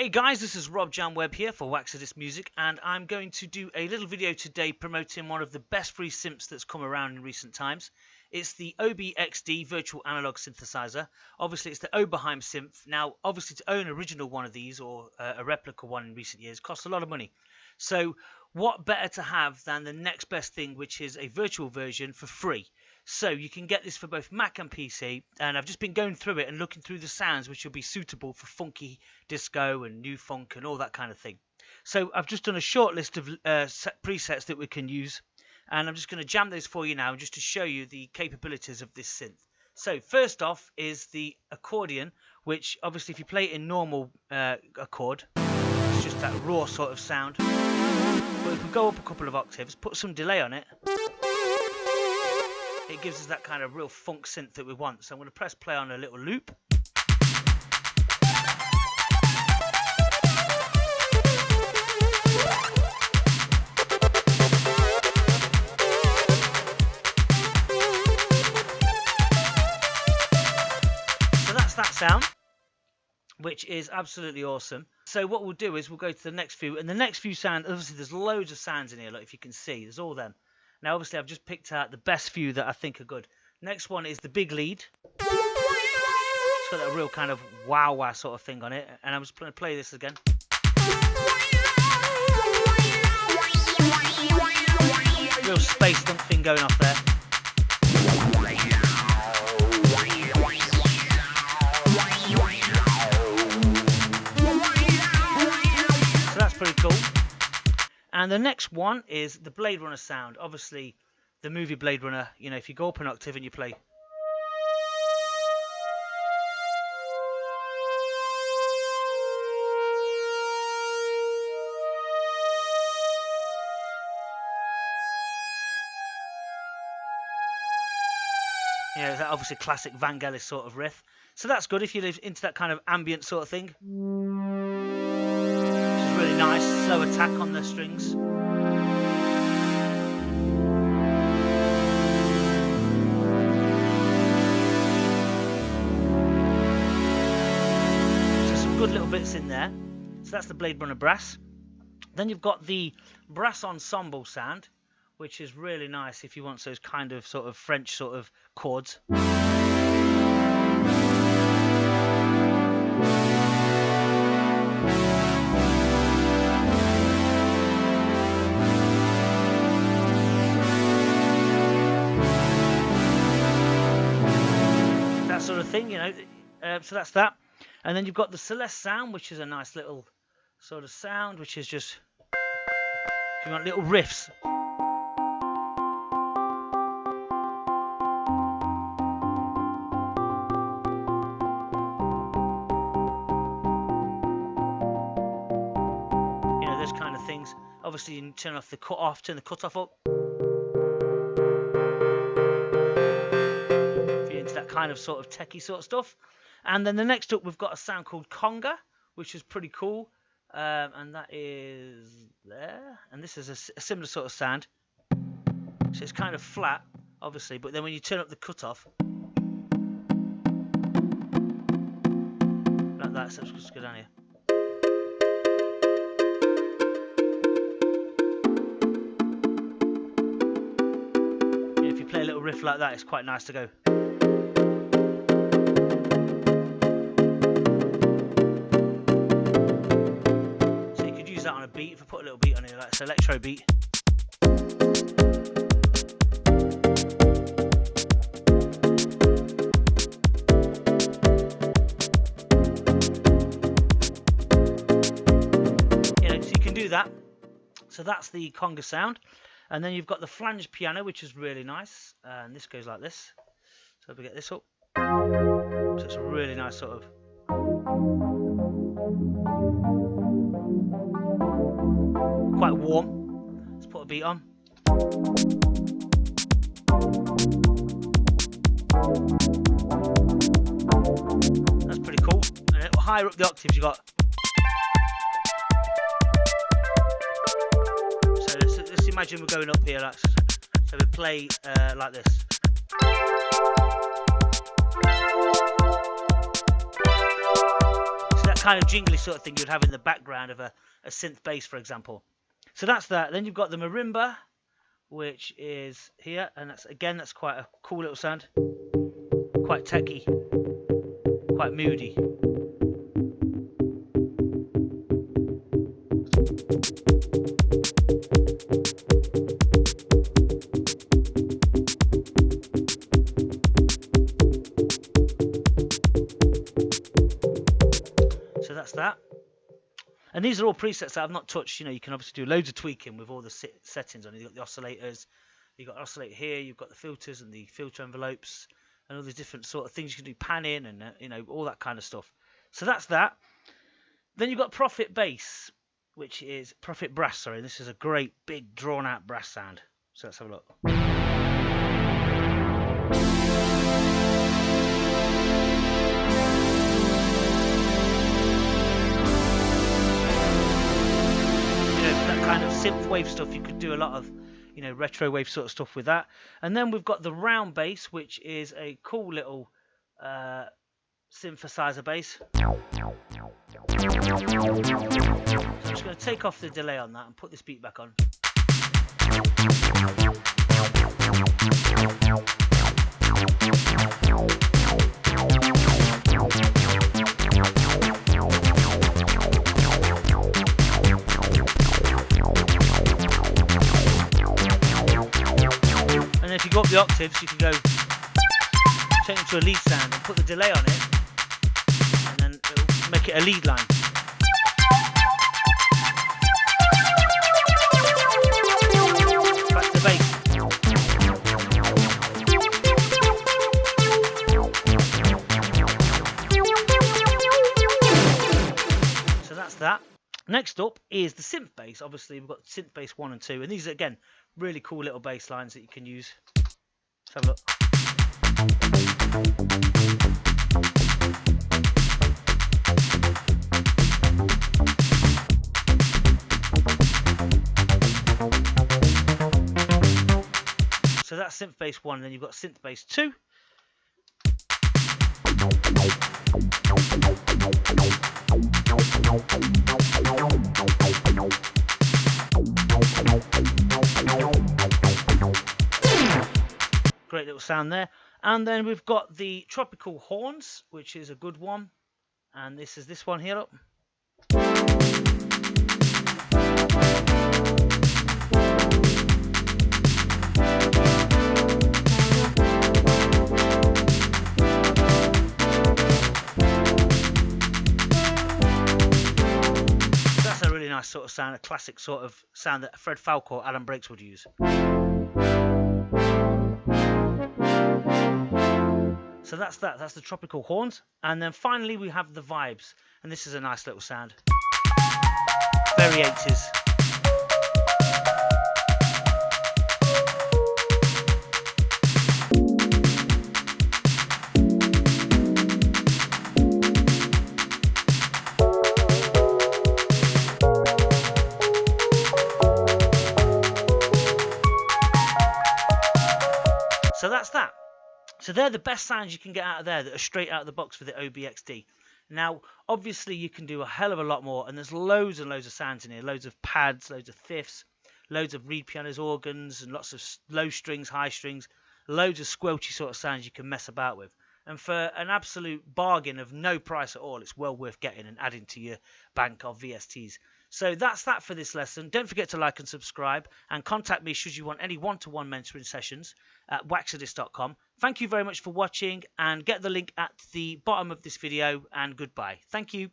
Hey guys, this is RobJamWeb here for Waxadis Music, and I'm going to do a little video today promoting one of the best free synths that's come around in recent times. It's the OBXD virtual analog synthesizer. Obviously, it's the Oberheim synth. Now, obviously, to own an original one of these or a replica one in recent years costs a lot of money. So, what better to have than the next best thing, which is a virtual version for free? So you can get this for both Mac and PC, and I've just been going through it and looking through the sounds which will be suitable for funky disco and new funk and all that kind of thing. So I've just done a short list of presets that we can use, and I'm just going to jam those for you now just to show you the capabilities of this synth. So first off is the accordion, which obviously if you play it in normal accord, it's just that raw sort of sound. But if we go up a couple of octaves, put some delay on it, it gives us that kind of real funk synth that we want. So I'm going to press play on a little loop. So that's that sound, which is absolutely awesome. So what we'll do is we'll go to the next few, and the next few sounds, obviously there's loads of sounds in here, like if you can see, there's all them. Now, obviously, I've just picked out the best few that I think are good. Next one is the big lead. It's got a real kind of wow sort of thing on it. And I'm just going to play this again. Real space dump thing going off there. So that's pretty cool. And the next one is the Blade Runner sound. Obviously, the movie Blade Runner, you know, if you go up an octave and you play. You know, that obviously classic Vangelis sort of riff. So that's good if you live into that kind of ambient sort of thing. Really nice, slow attack on the strings. So some good little bits in there. So that's the Blade Runner brass. Then you've got the brass ensemble sound, which is really nice if you want those kind of sort of French sort of chords. Sort of thing, you know, so that's that. And then you've got the Celeste sound, which is a nice little sort of sound, which is just, if you want little riffs. You know, those kind of things. Obviously, you can turn off the cutoff, turn the cutoff up. Kind of sort of techie sort of stuff. And then the next up we've got a sound called conga, which is pretty cool, and that is there, and this is a similar sort of sound. So it's kind of flat obviously, but then when you turn up the cutoff like that, so let's just go down here. If you play a little riff like that, it's quite nice to go. That on a beat, if I put a little beat on it, like this electro beat. You know, so you can do that. So that's the conga sound. And then you've got the flange piano, which is really nice. And this goes like this. So if we get this up. So it's a really nice sort of. Quite warm. Let's put a beat on. That's pretty cool. And higher up the octaves you got. So let's imagine we're going up here, like, so we play like this. So that kind of jingly sort of thing you'd have in the background of a synth bass, for example. So that's that. Then you've got the marimba, which is here, and that's quite a cool little sound, quite techy, quite moody. So that's that. And these are all presets that I've not touched. You know, you can obviously do loads of tweaking with all the settings on. You've got the oscillators, you've got oscillator here, you've got the filters and the filter envelopes, and all these different sort of things you can do, panning and you know, all that kind of stuff. So that's that. Then you've got Profit Bass, which is Profit Brass. Sorry, this is a great big drawn out brass sound. So let's have a look. Kind of synth wave stuff, you could do a lot of, you know, retro wave sort of stuff with that. And then we've got the round bass, which is a cool little synthesizer bass. So I'm just going to take off the delay on that and put this beat back on. And if you go up the octaves, you can go change it to a lead sound and put the delay on it, and then it'll make it a lead line. Back to the bass. So that's that. Next up is the synth bass. Obviously, we've got synth bass 1 and 2, and these are again really cool little bass lines that you can use. Let's have a look. So that's synth bass 1, and then you've got synth bass 2. Great little sound there. And then we've got the tropical horns, which is a good one. And this is this one here. Look. That's a really nice sort of sound, a classic sort of sound that Fred Falco or Alan Brakes would use. So that's that. That's the tropical horns. And then finally we have the vibes. And this is a nice little sound. Very 80s. So that's that. So they're the best sounds you can get out of there that are straight out of the box for the OBXD. Now, obviously, you can do a hell of a lot more, and there's loads and loads of sounds in here. Loads of pads, loads of fifths, loads of reed pianos, organs, and lots of low strings, high strings, loads of squelchy sort of sounds you can mess about with. And for an absolute bargain of no price at all, it's well worth getting and adding to your bank of VSTs. So that's that for this lesson. Don't forget to like and subscribe, and contact me should you want any one-to-one mentoring sessions at waxadis.com. Thank you very much for watching, and get the link at the bottom of this video, and goodbye. Thank you.